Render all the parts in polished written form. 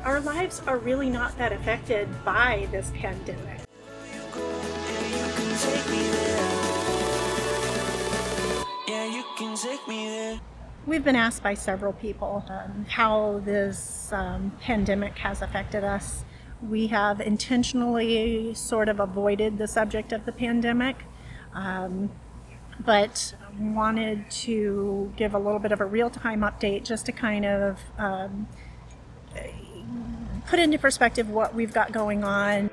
our lives are really not that affected by this pandemic. We've been asked by several people how this pandemic has affected us. We have intentionally sort of avoided the subject of the pandemic, but wanted to give a little bit of a real-time update just to kind of put into perspective what we've got going on.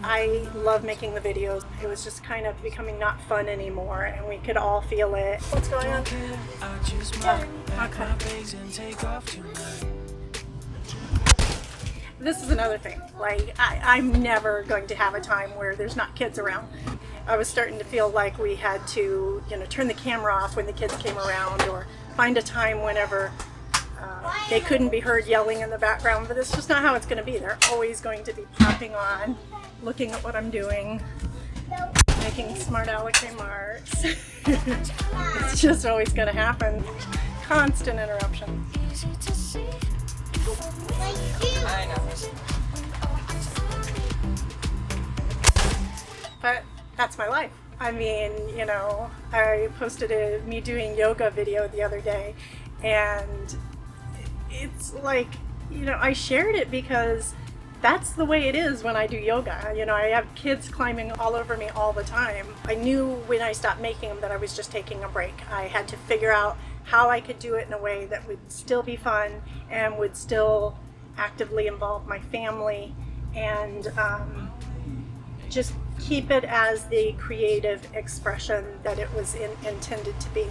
I love making the videos. It was just kind of becoming not fun anymore, and we could all feel it. What's going on? Okay. This is another thing. Like, I'm never going to have a time where there's not kids around. I was starting to feel like we had to, turn the camera off when the kids came around, or find a time whenever they couldn't be heard yelling in the background, but it's just not how it's going to be. They're always going to be popping on, looking at what I'm doing, making smart aleck remarks. It's just always going to happen. Constant interruption. I know. But that's my life. I mean, I posted me doing yoga video the other day, and it's like, I shared it because that's the way it is when I do yoga. I have kids climbing all over me all the time. I knew when I stopped making them that I was just taking a break. I had to figure out how I could do it in a way that would still be fun and would still actively involve my family, and just keep it as the creative expression that it was intended to be.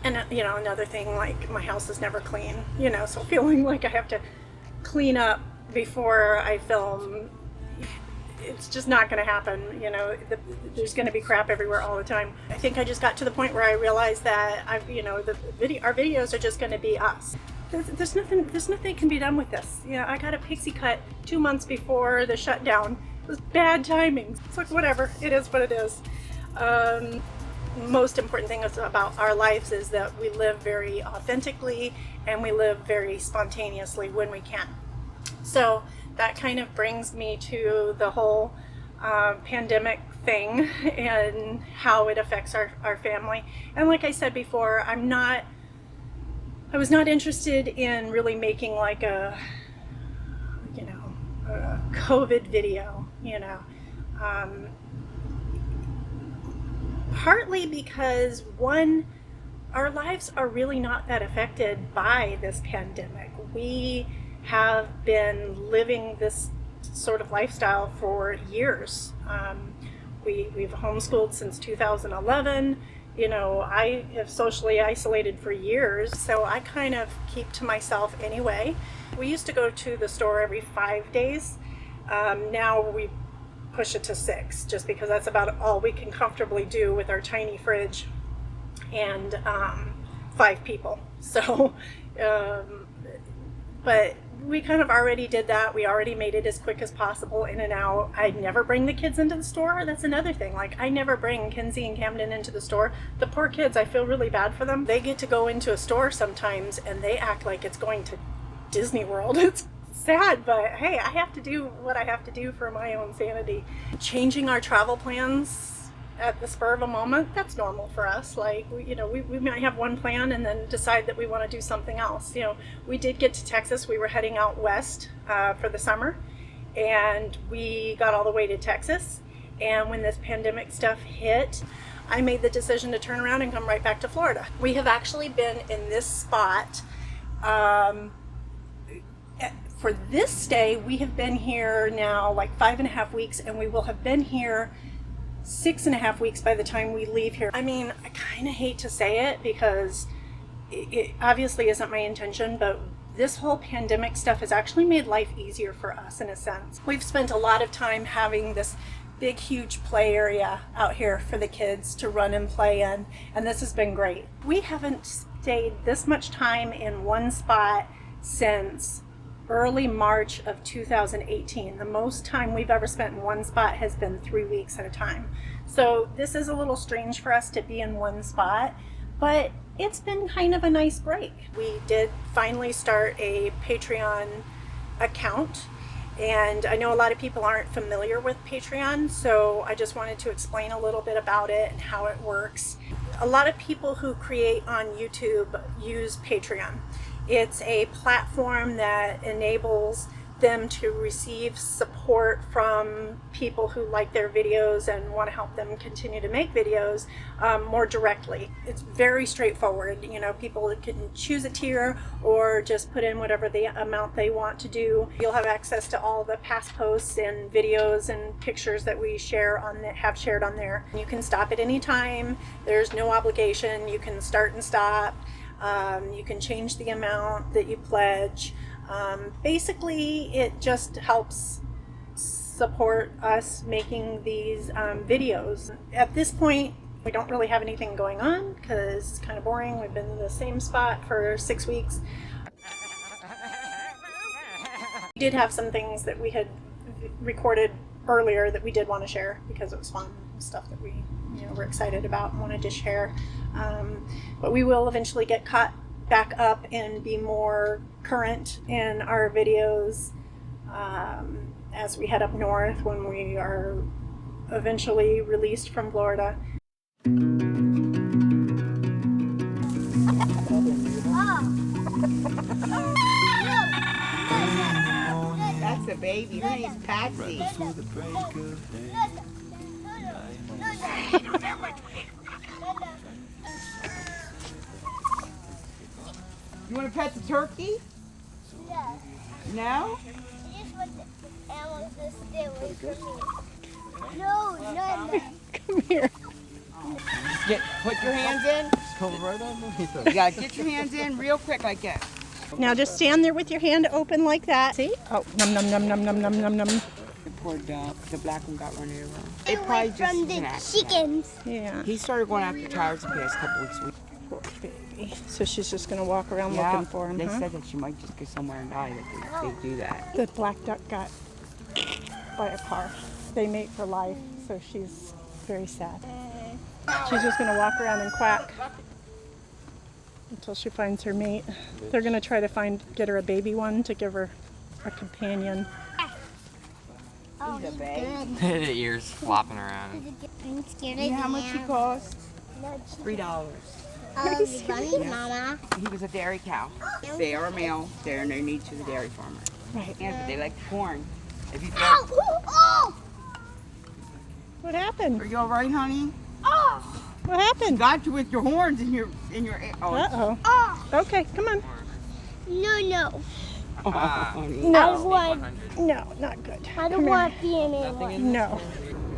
And another thing, like, my house is never clean, so feeling like I have to clean up before I film, it's just not going to happen. There's going to be crap everywhere all the time. I think I just got to the point where I realized that our videos are just going to be us. There's nothing can be done with this. I got a pixie cut 2 months before the shutdown. It was bad timing. It's like, whatever, it is what it is. Most important thing about our lives is that we live very authentically and we live very spontaneously when we can. So that kind of brings me to the whole pandemic thing and how it affects our family. And like I said before, I was not interested in really making like a COVID video, partly because, one, our lives are really not that affected by this pandemic. We have been living this sort of lifestyle for years. We've homeschooled since 2011. I have socially isolated for years, so I kind of keep to myself anyway. We used to go to the store every 5 days. Now we push it to 6, just because that's about all we can comfortably do with our tiny fridge and 5 people. So, but we kind of already did that. We already made it as quick as possible, in and out. I never bring the kids into the store. That's another thing. Like, I never bring Kenzie and Camden into the store. The poor kids, I feel really bad for them. They get to go into a store sometimes and they act like it's going to Disney World. It's sad, but hey, I have to do what I have to do for my own sanity. Changing our travel plans at the spur of a moment, that's normal for us. Like, we might have one plan and then decide that we want to do something else. We did get to Texas. We were heading out west for the summer, and we got all the way to Texas. And when this pandemic stuff hit, I made the decision to turn around and come right back to Florida. We have actually been in this spot for this stay. We have been here now like 5.5 weeks, and we will have been here 6.5 weeks by the time we leave here. I mean, I kind of hate to say it because it obviously isn't my intention, but this whole pandemic stuff has actually made life easier for us in a sense. We've spent a lot of time having this big, huge play area out here for the kids to run and play in, and this has been great. We haven't stayed this much time in one spot since early March of 2018. The most time we've ever spent in one spot has been 3 weeks at a time. So this is a little strange for us to be in one spot, but It's been kind of a nice break. We did finally start a Patreon account, and I know a lot of people aren't familiar with Patreon, so I just wanted to explain a little bit about it and how it works. A lot of people who create on YouTube use Patreon. It's a platform that enables them to receive support from people who like their videos and want to help them continue to make videos more directly. It's very straightforward. You know, people can choose a tier or just put in whatever the amount they want to do. You'll have access to all the past posts and videos and pictures that we have shared on there. You can stop at any time. There's no obligation. You can start and stop. You can change the amount that you pledge. Basically, it just helps support us making these videos. At this point, we don't really have anything going on because it's kind of boring. We've been in the same spot for 6 weeks. We did have some things that we had recorded earlier that we did want to share because it was fun, stuff that we were excited about and wanted to share. But we will eventually get caught back up and be more current in our videos as we head up north when we are eventually released from Florida. That's a baby. Her name's Patsy. You want to pet the turkey? Yeah. No? I just want the animals to stay away from me. No. Come here. Put your hands in. Come right underneath us. You gotta get your hands in real quick like that. Now just stand there with your hand open like that. See? Oh, num num num num num num num num. The poor dog, the black one got run over. Stay It probably away just from is the an accident. chickens. Yeah. He started going after tires the past couple weeks. Poor baby. So she's just gonna walk around Yeah, looking for him, they huh? said that she might just go somewhere and die. That they do that. The black duck got by a car. They mate for life, so she's very sad. She's just gonna walk around and quack until she finds her mate. They're gonna try to get her a baby one to give her a companion. Oh, he's good. The ears flopping around. I'm scared You know how of much he him. cost? No, $3. oh, the bunny, Mama. He was a dairy cow. They are male. They're no need to the dairy farmer. Right. Yeah, but they like corn. If you throw, Oh! What happened? are you all right, honey? Oh! What happened? Got you with your horns in your. Oh, Uh-oh. Oh! Okay, come on. No. honey. I No. want. No, not good. I don't Come here. want DNA one. No.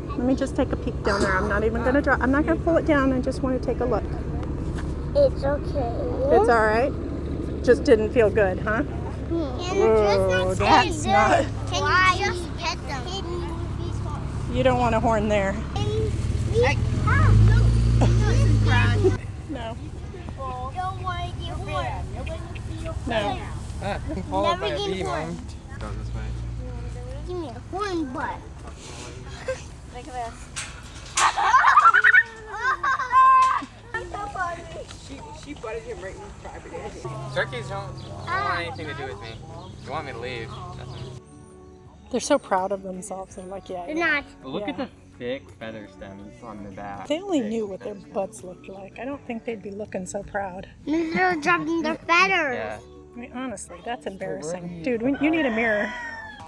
Let me just take a peek down there. I'm not even gonna drop. I'm not gonna pull it down. I just want to take a look. It's okay. It's all right. Just didn't feel good, huh? Whoa, that's not. Can you just pet them? You don't want a horn there. Hey. No. Don't want to get horn. No. Followed by Never a get bee, horn. Mom. Go this way. Give me a horn butt. Look at this. I'm so funny. She butted him right in the private area. Turkeys don't want anything to do with me. You want me to leave? Nothing. They're so proud of themselves. They're like, yeah. They're yeah. not. But look Yeah. at the thick feather stems on the back. They only Thick knew what their feather stems. butts looked like. I don't think they'd be looking so proud. They're dropping their feathers. Yeah. I mean, honestly, that's embarrassing. Dude, you need a mirror.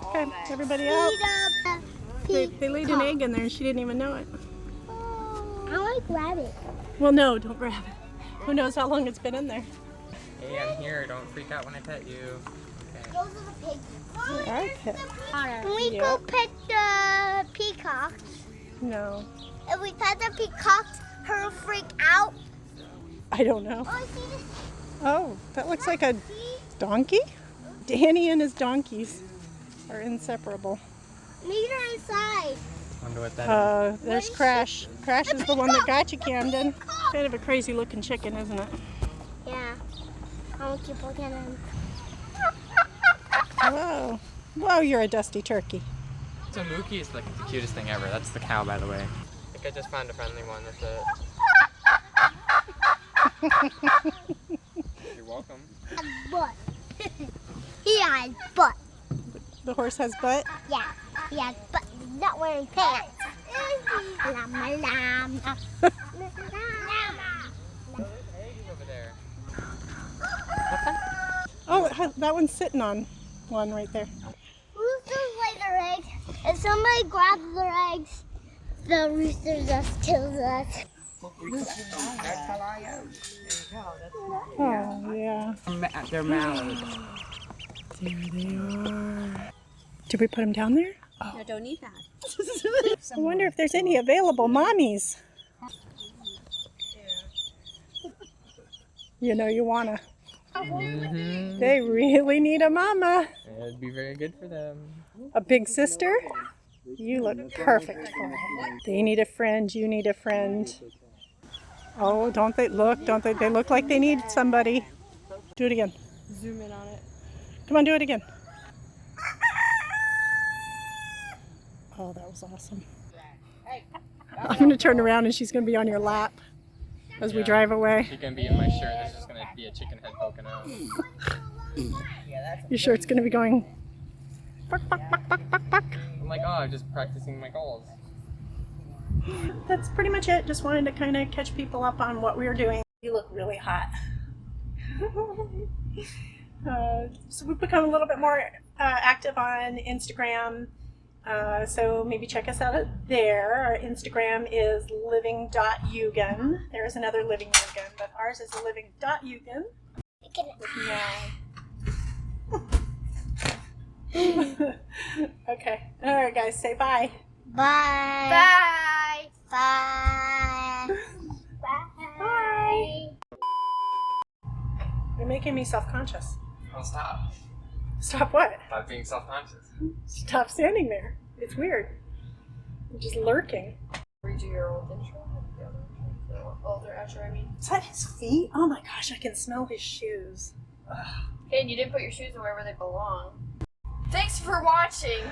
Okay, everybody out. They laid an egg in there and she didn't even know it. I like rabbit. Well, no, don't grab it. Who knows how long it's been in there. Hey, I'm here. Don't freak out when I pet you. Okay. Those are the pigs. All right, Pip. Can we Yeah. go pet the peacocks? No, If we pet the peacocks, her will freak out. I don't know. Oh, I see this. Oh, that looks like a donkey? Danny and his donkeys are inseparable. Maybe they're inside. Wonder what that is. There's Crash. Crash is the one that got you, Camden. Kind of a crazy looking chicken, isn't it? Yeah. I want to keep looking at him. Whoa. Whoa, you're a dusty turkey. So Mookie is like the cutest thing ever. That's the cow, by the way. I think I just found a friendly one. That's it. You're welcome. A butt. He has butt. The horse has butt? Yeah, he has butt. He's not wearing pants. Llama, llama. Over there. Oh, that one's sitting on one right there. Roosters lay their eggs. If somebody grabs their eggs, the rooster just kills us. Oh, yeah. They're mallards. There they are. Did we put them down there? I don't need that. I wonder if there's any available mommies. You know you wanna. Mm-hmm. They really need a mama. It'd be very good for them. A big sister? You look perfect for them. They need a friend, you need a friend. Oh, don't they look? Don't they? They look like they need somebody. Do it again. Zoom in on it. Come on, do it again. Oh, that was awesome. I'm going to turn around and she's going to be on your lap as we drive away. She's gonna be in my shirt. There's just gonna be a chicken head poking out. Your shirt's going to be going. Buck, buck, buck, buck, buck, buck. I'm like, oh, I'm just practicing my calls. That's pretty much it. Just wanted to kind of catch people up on what we were doing. You look really hot. So we've become a little bit more active on Instagram. So maybe check us out there. Our Instagram is living.eugen. There's another living Eugen, but ours is living.eugen. Yeah. Okay. All right, guys. Say bye. Bye. Bye. Bye. Bye. You're making me self-conscious. Oh, stop. Stop what? Stop being self-conscious. Stop standing there. It's weird. I'm just lurking. Redo your old intro. The older outro, I mean. Is that his feet? Oh my gosh, I can smell his shoes. Ugh. Hey, and you didn't put your shoes wherever they belong. Thanks for watching.